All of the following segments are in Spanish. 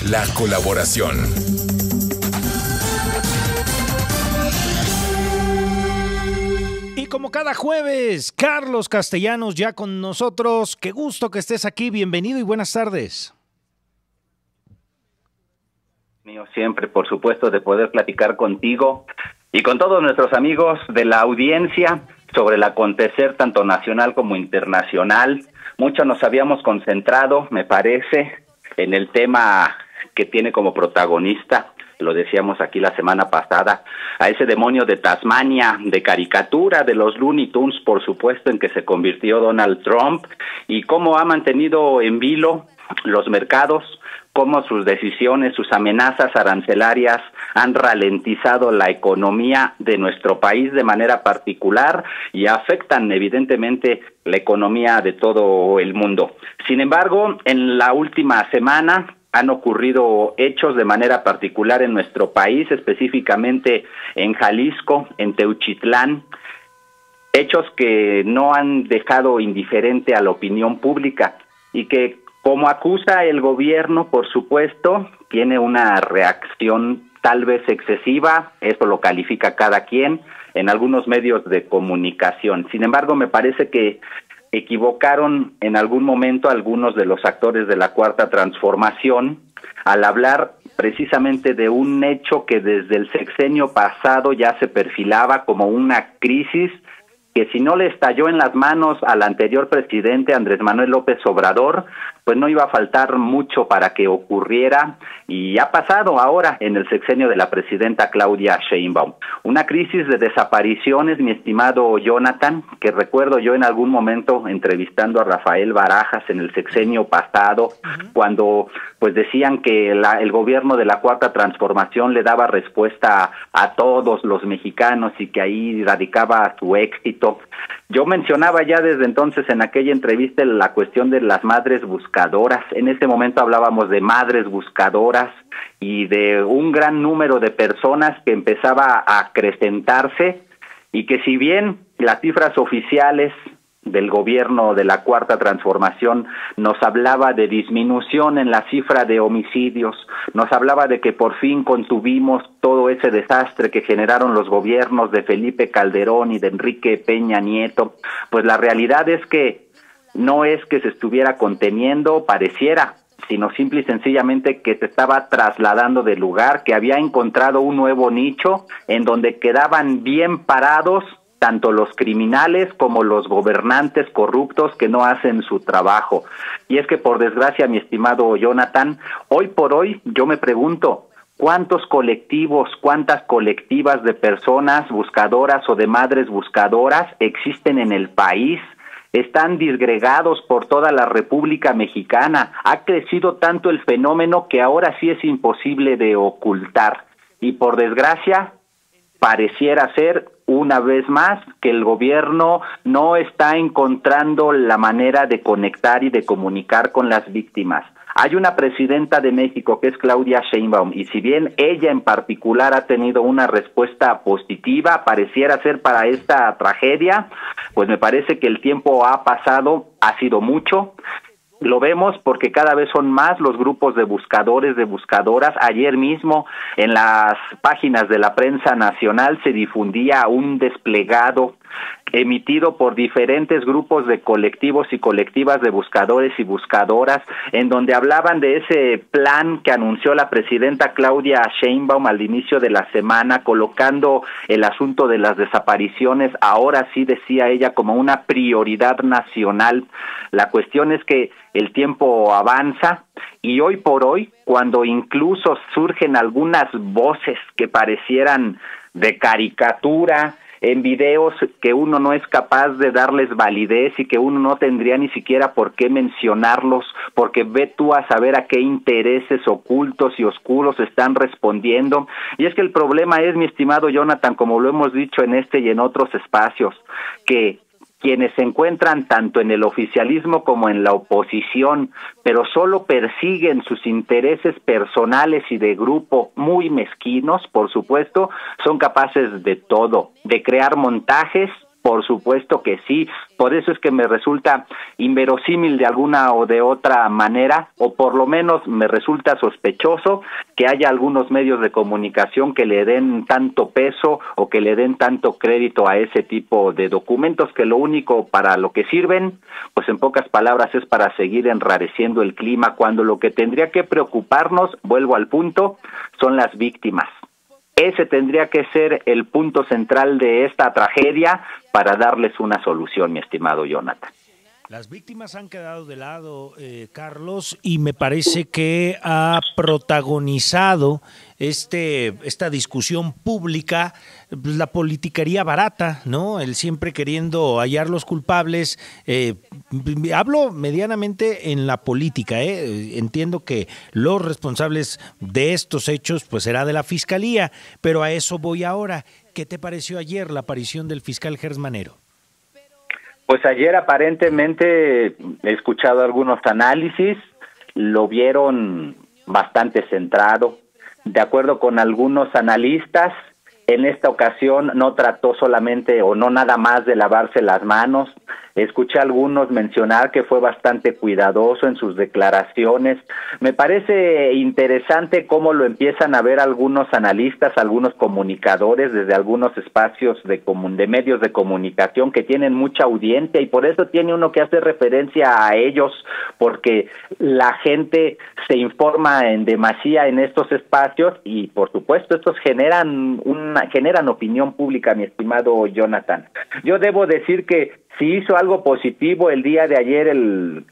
la colaboración. Y como cada jueves, Carlos Castellanos ya con nosotros. Qué gusto que estés aquí, bienvenido y buenas tardes. Mío siempre, por supuesto, de poder platicar contigo y con todos nuestros amigos de la audiencia sobre el acontecer tanto nacional como internacional. Mucho nos habíamos concentrado, me parece, en el tema que tiene como protagonista, lo decíamos aquí la semana pasada, a ese demonio de Tasmania, de caricatura de los Looney Tunes, por supuesto, en que se convirtió Donald Trump, y cómo ha mantenido en vilo los mercados, cómo sus decisiones, sus amenazas arancelarias han ralentizado la economía de nuestro país de manera particular y afectan evidentemente la economía de todo el mundo. Sin embargo, en la última semana han ocurrido hechos de manera particular en nuestro país, específicamente en Jalisco, en Teuchitlán, hechos que no han dejado indiferente a la opinión pública y que, como acusa el gobierno, por supuesto, tiene una reacción tal vez excesiva, eso lo califica cada quien, en algunos medios de comunicación. Sin embargo, me parece que equivocaron en algún momento algunos de los actores de la Cuarta Transformación al hablar precisamente de un hecho que desde el sexenio pasado ya se perfilaba como una crisis que si no le estalló en las manos al anterior presidente Andrés Manuel López Obrador, pues no iba a faltar mucho para que ocurriera, y ha pasado ahora en el sexenio de la presidenta Claudia Sheinbaum. Una crisis de desapariciones, mi estimado Jonathan, que recuerdo yo en algún momento entrevistando a Rafael Barajas en el sexenio pasado, cuando pues decían que el gobierno de la Cuarta Transformación le daba respuesta a todos los mexicanos y que ahí radicaba su éxito. Yo mencionaba ya desde entonces en aquella entrevista la cuestión de las madres buscadoras. En ese momento hablábamos de madres buscadoras y de un gran número de personas que empezaba a acrecentarse, y que si bien las cifras oficiales del gobierno de la Cuarta Transformación nos hablaba de disminución en la cifra de homicidios, nos hablaba de que por fin contuvimos todo ese desastre que generaron los gobiernos de Felipe Calderón y de Enrique Peña Nieto, pues la realidad es que no es que se estuviera conteniendo, pareciera, sino simple y sencillamente que se estaba trasladando de lugar, que había encontrado un nuevo nicho en donde quedaban bien parados tanto los criminales como los gobernantes corruptos que no hacen su trabajo. Y es que, por desgracia, mi estimado Jonathan, hoy por hoy yo me pregunto, ¿cuántos colectivos, cuántas colectivas de personas buscadoras o de madres buscadoras existen en el país? Están disgregados por toda la República Mexicana. Ha crecido tanto el fenómeno que ahora sí es imposible de ocultar. Y por desgracia, pareciera ser una vez más que el gobierno no está encontrando la manera de conectar y de comunicar con las víctimas. Hay una presidenta de México que es Claudia Sheinbaum, y si bien ella en particular ha tenido una respuesta positiva, pareciera ser para esta tragedia, pues me parece que el tiempo ha pasado, ha sido mucho. Lo vemos porque cada vez son más los grupos de buscadores, de buscadoras. Ayer mismo en las páginas de la prensa nacional se difundía un desplegado emitido por diferentes grupos de colectivos y colectivas de buscadores y buscadoras, en donde hablaban de ese plan que anunció la presidenta Claudia Sheinbaum al inicio de la semana, colocando el asunto de las desapariciones, ahora sí decía ella, como una prioridad nacional. La cuestión es que el tiempo avanza y hoy por hoy, cuando incluso surgen algunas voces que parecieran de caricatura, en videos que uno no es capaz de darles validez y que uno no tendría ni siquiera por qué mencionarlos, porque ve tú a saber a qué intereses ocultos y oscuros están respondiendo. Y es que el problema es, mi estimado Jonathan, como lo hemos dicho en este y en otros espacios, que quienes se encuentran tanto en el oficialismo como en la oposición, pero solo persiguen sus intereses personales y de grupo muy mezquinos, por supuesto, son capaces de todo, de crear montajes Por supuesto que sí, por eso es que me resulta inverosímil de alguna o de otra manera, o por lo menos me resulta sospechoso que haya algunos medios de comunicación que le den tanto peso o que le den tanto crédito a ese tipo de documentos, que lo único para lo que sirven, pues en pocas palabras, es para seguir enrareciendo el clima, cuando lo que tendría que preocuparnos, vuelvo al punto, son las víctimas. Ese tendría que ser el punto central de esta tragedia para darles una solución, mi estimado Jonathan. Las víctimas han quedado de lado, Carlos, y me parece que ha protagonizado esta discusión pública, pues, la politiquería barata, ¿no? El siempre queriendo hallar los culpables. Hablo medianamente en la política, entiendo que los responsables de estos hechos, pues será de la Fiscalía, pero a eso voy ahora. ¿Qué te pareció ayer la aparición del fiscal Gers Manero? Pues ayer aparentemente he escuchado algunos análisis, lo vieron bastante centrado. De acuerdo con algunos analistas, en esta ocasión no trató solamente o no nada más de lavarse las manos. Escuché a algunos mencionar que fue bastante cuidadoso en sus declaraciones. Me parece interesante cómo lo empiezan a ver algunos analistas, algunos comunicadores desde algunos espacios de medios de comunicación que tienen mucha audiencia, y por eso tiene uno que hacer referencia a ellos, porque la gente se informa en demasía en estos espacios y por supuesto estos generan opinión pública, mi estimado Jonathan. Yo debo decir que si hizo algo positivo el día de ayer el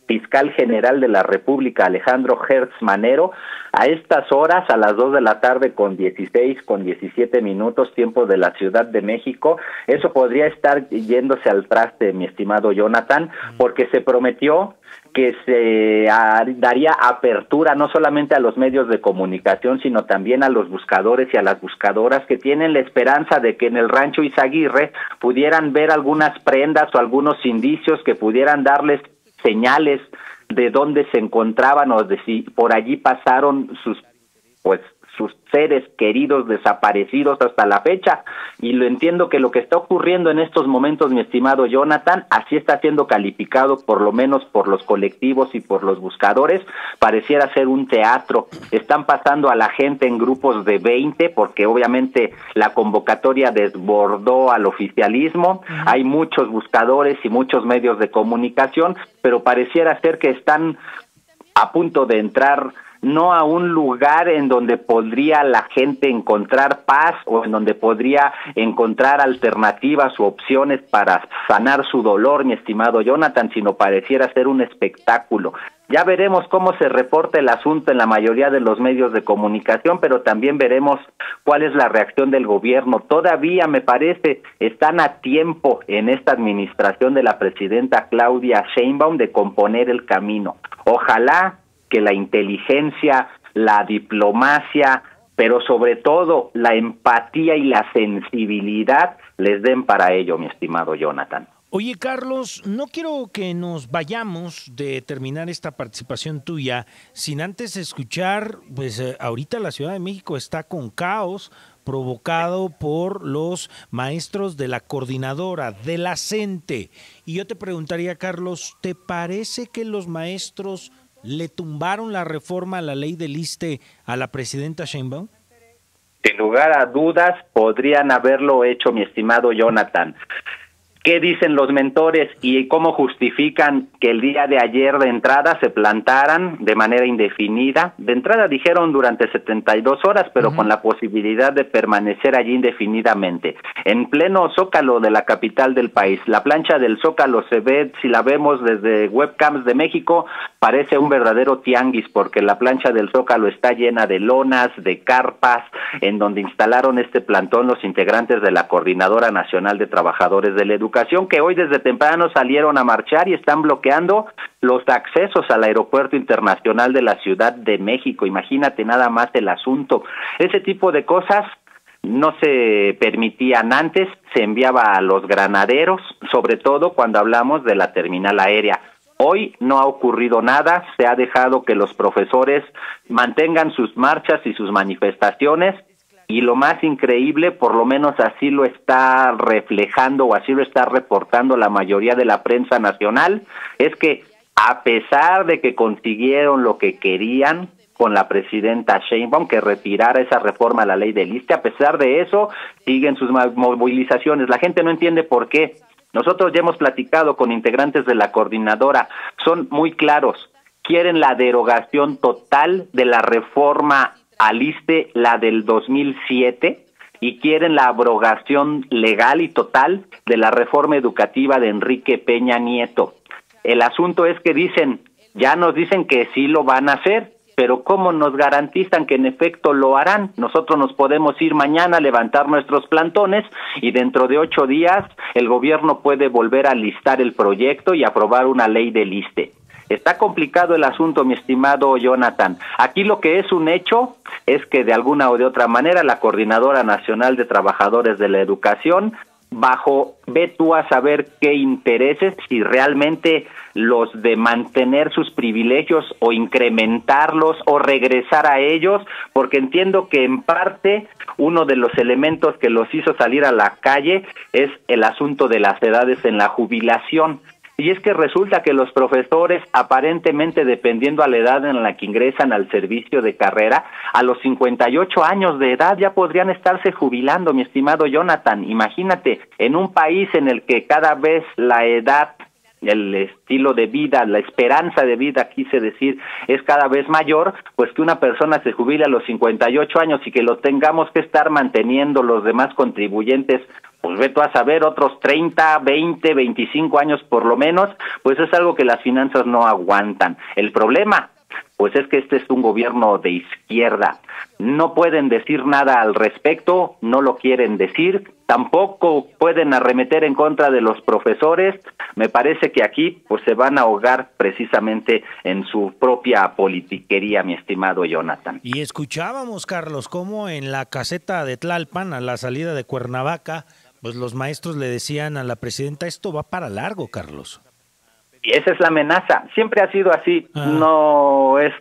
fiscal general de la República, Alejandro Gers Manero, a estas horas, a las 2 de la tarde con 17 minutos, tiempo de la Ciudad de México, eso podría estar yéndose al traste, mi estimado Jonathan, porque se prometió que se daría apertura no solamente a los medios de comunicación, sino también a los buscadores y a las buscadoras que tienen la esperanza de que en el rancho Izaguirre pudieran ver algunas prendas o algunos indicios que pudieran darles señales de dónde se encontraban o de si por allí pasaron sus seres queridos desaparecidos hasta la fecha. Y lo entiendo que lo que está ocurriendo en estos momentos, mi estimado Jonathan, así está siendo calificado por lo menos por los colectivos y por los buscadores, pareciera ser un teatro. Están pasando a la gente en grupos de 20 porque obviamente la convocatoria desbordó al oficialismo. Hay muchos buscadores y muchos medios de comunicación, pero pareciera ser que están a punto de entrar no a un lugar en donde podría la gente encontrar paz o en donde podría encontrar alternativas u opciones para sanar su dolor, mi estimado Jonathan, sino pareciera ser un espectáculo. Ya veremos cómo se reporta el asunto en la mayoría de los medios de comunicación, pero también veremos cuál es la reacción del gobierno. Todavía, me parece, están a tiempo en esta administración de la presidenta Claudia Sheinbaum de componer el camino. Ojalá que la inteligencia, la diplomacia, pero sobre todo la empatía y la sensibilidad les den para ello, mi estimado Jonathan. Oye, Carlos, no quiero que nos vayamos de terminar esta participación tuya sin antes escuchar, pues ahorita la Ciudad de México está con caos provocado por los maestros de la coordinadora, de la CENTE. Y yo te preguntaría, Carlos, ¿te parece que los maestros le tumbaron la reforma a la ley del ISSSTE a la presidenta Sheinbaum? Sin lugar a dudas, podrían haberlo hecho, mi estimado Jonathan. ¿Qué dicen los mentores y cómo justifican que el día de ayer de entrada se plantaran de manera indefinida? De entrada dijeron durante 72 horas, pero con la posibilidad de permanecer allí indefinidamente. En pleno Zócalo de la capital del país. La plancha del Zócalo se ve, si la vemos desde webcams de México, parece un verdadero tianguis, porque la plancha del Zócalo está llena de lonas, de carpas, en donde instalaron este plantón los integrantes de la Coordinadora Nacional de Trabajadores de la Educación, que hoy desde temprano salieron a marchar y están bloqueando los accesos al Aeropuerto Internacional de la Ciudad de México. Imagínate nada más el asunto. Ese tipo de cosas no se permitían antes, se enviaba a los granaderos, sobre todo cuando hablamos de la terminal aérea. Hoy no ha ocurrido nada, se ha dejado que los profesores mantengan sus marchas y sus manifestaciones y lo más increíble, por lo menos así lo está reflejando o así lo está reportando la mayoría de la prensa nacional, es que a pesar de que consiguieron lo que querían con la presidenta Sheinbaum, que retirara esa reforma a la ley del ISSSTE, a pesar de eso, siguen sus movilizaciones. La gente no entiende por qué. Nosotros ya hemos platicado con integrantes de la coordinadora, son muy claros, quieren la derogación total de la reforma al ISSSTE, la del 2007, y quieren la abrogación legal y total de la reforma educativa de Enrique Peña Nieto. El asunto es que ya nos dicen que sí lo van a hacer, pero ¿cómo nos garantizan que en efecto lo harán? Nosotros nos podemos ir mañana a levantar nuestros plantones y dentro de 8 días el gobierno puede volver a listar el proyecto y aprobar una ley del ISSSTE. Está complicado el asunto, mi estimado Jonathan. Aquí lo que es un hecho es que de alguna o de otra manera la Coordinadora Nacional de Trabajadores de la Educación, ve tú a saber qué intereses, si realmente los de mantener sus privilegios o incrementarlos o regresar a ellos, porque entiendo que en parte uno de los elementos que los hizo salir a la calle es el asunto de las edades en la jubilación. Y es que resulta que los profesores, aparentemente dependiendo a la edad en la que ingresan al servicio de carrera, a los 58 años de edad ya podrían estarse jubilando, mi estimado Jonathan. Imagínate, en un país en el que cada vez la edad, el estilo de vida, la esperanza de vida, quise decir, es cada vez mayor, pues que una persona se jubile a los 58 años y que lo tengamos que estar manteniendo los demás contribuyentes, pues ve tú a saber, otros 30, 20, 25 años por lo menos, pues es algo que las finanzas no aguantan. El problema, pues es que este es un gobierno de izquierda. No pueden decir nada al respecto, no lo quieren decir, tampoco pueden arremeter en contra de los profesores. Me parece que aquí pues se van a ahogar precisamente en su propia politiquería, mi estimado Jonathan. Y escuchábamos, Carlos, cómo en la caseta de Tlalpan, a la salida de Cuernavaca, pues los maestros le decían a la presidenta, esto va para largo, Carlos. Y esa es la amenaza, siempre ha sido así, no es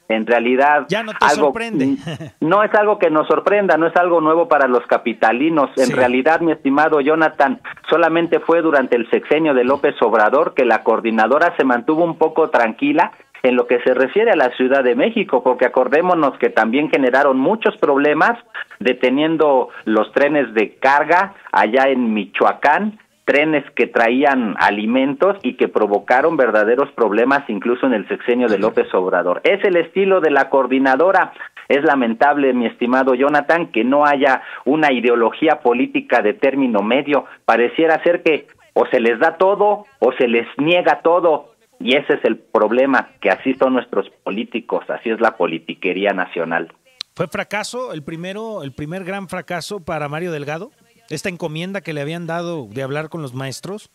en realidad ya no te algo, sorprende. No es algo que nos sorprenda, no es algo nuevo para los capitalinos. En realidad, mi estimado Jonathan, solamente fue durante el sexenio de López Obrador que la coordinadora se mantuvo un poco tranquila en lo que se refiere a la Ciudad de México, porque acordémonos que también generaron muchos problemas deteniendo los trenes de carga allá en Michoacán, trenes que traían alimentos y que provocaron verdaderos problemas incluso en el sexenio de López Obrador. Es el estilo de la coordinadora. Es lamentable, mi estimado Jonathan, que no haya una ideología política de término medio. Pareciera ser que o se les da todo o se les niega todo. Y ese es el problema, que así son nuestros políticos, así es la politiquería nacional. ¿Fue fracaso el primer gran fracaso para Mario Delgado? ¿Esta encomienda que le habían dado de hablar con los maestros?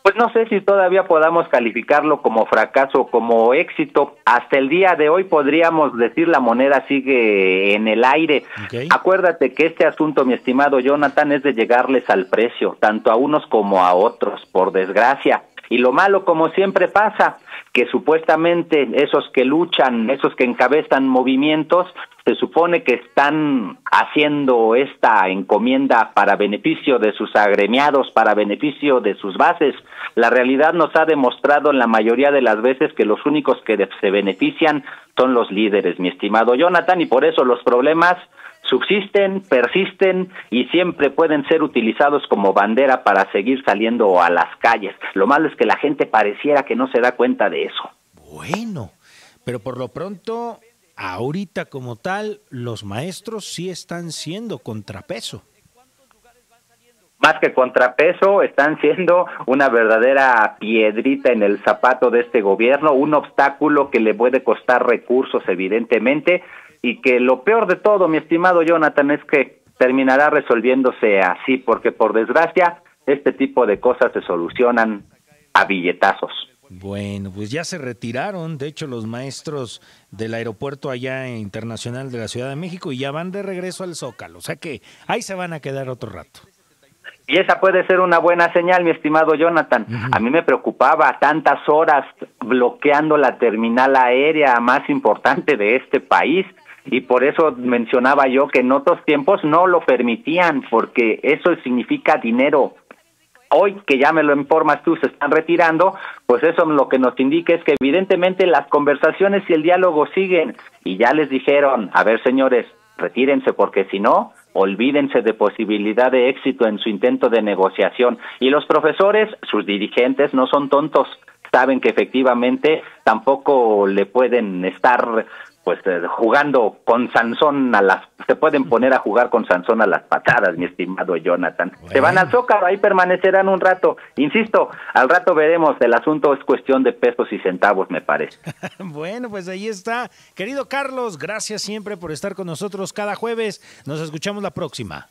Pues no sé si todavía podamos calificarlo como fracaso o como éxito. Hasta el día de hoy podríamos decir la moneda sigue en el aire. Okay. Acuérdate que este asunto, mi estimado Jonathan, es de llegarles al precio, tanto a unos como a otros, por desgracia. Y lo malo, como siempre pasa, que supuestamente esos que luchan, esos que encabezan movimientos, se supone que están haciendo esta encomienda para beneficio de sus agremiados, para beneficio de sus bases. La realidad nos ha demostrado en la mayoría de las veces que los únicos que se benefician son los líderes, mi estimado Jonathan, y por eso los problemas subsisten, persisten y siempre pueden ser utilizados como bandera para seguir saliendo a las calles. Lo malo es que la gente pareciera que no se da cuenta de eso. Bueno, pero por lo pronto, ahorita como tal, los maestros sí están siendo contrapeso. Más que contrapeso, están siendo una verdadera piedrita en el zapato de este gobierno, un obstáculo que le puede costar recursos, evidentemente, y que lo peor de todo, mi estimado Jonathan, es que terminará resolviéndose así, porque por desgracia, este tipo de cosas se solucionan a billetazos. Bueno, pues ya se retiraron, de hecho, los maestros del aeropuerto allá internacional de la Ciudad de México y ya van de regreso al Zócalo, o sea que ahí se van a quedar otro rato. Y esa puede ser una buena señal, mi estimado Jonathan. A mí me preocupaba tantas horas bloqueando la terminal aérea más importante de este país. y por eso mencionaba yo que en otros tiempos no lo permitían, porque eso significa dinero. Hoy que ya me lo informas tú, se están retirando, pues eso lo que nos indica es que evidentemente las conversaciones y el diálogo siguen, y ya les dijeron, a ver señores, retírense porque si no, olvídense de posibilidad de éxito en su intento de negociación. Y los profesores, sus dirigentes, no son tontos, saben que efectivamente tampoco le pueden estar pues jugando con Sansón se pueden poner a jugar con Sansón a las patadas, mi estimado Jonathan. Se van al Zócalo, ahí permanecerán un rato. Insisto, al rato veremos, el asunto es cuestión de pesos y centavos, me parece. Bueno, pues ahí está. Querido Carlos, gracias siempre por estar con nosotros cada jueves. Nos escuchamos la próxima.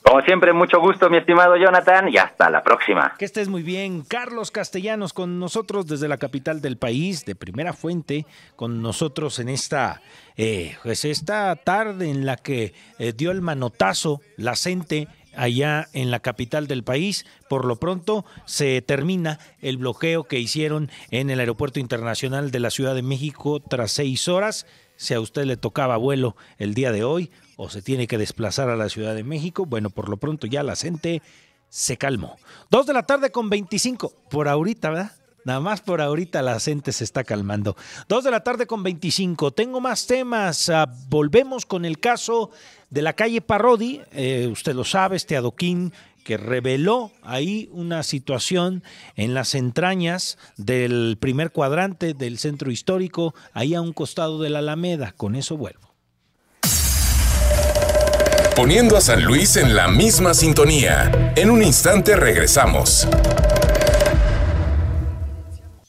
Como siempre, mucho gusto, mi estimado Jonathan, y hasta la próxima. Que estés muy bien. Carlos Castellanos con nosotros desde la capital del país, de primera fuente, con nosotros en esta tarde en la que dio el manotazo la CENTE allá en la capital del país. Por lo pronto se termina el bloqueo que hicieron en el Aeropuerto Internacional de la Ciudad de México tras 6 horas. Si a usted le tocaba vuelo el día de hoy o se tiene que desplazar a la Ciudad de México, bueno, por lo pronto ya la CENTE se calmó. 2:25 p.m, por ahorita, ¿verdad? Nada más por ahorita la CENTE se está calmando. 2:25 p.m. Tengo más temas. Volvemos con el caso de la calle Parodi. Usted lo sabe, este adoquín que reveló ahí una situación en las entrañas del primer cuadrante del centro histórico, ahí a un costado de la Alameda. Con eso vuelvo. Poniendo a San Luis en la misma sintonía. En un instante regresamos.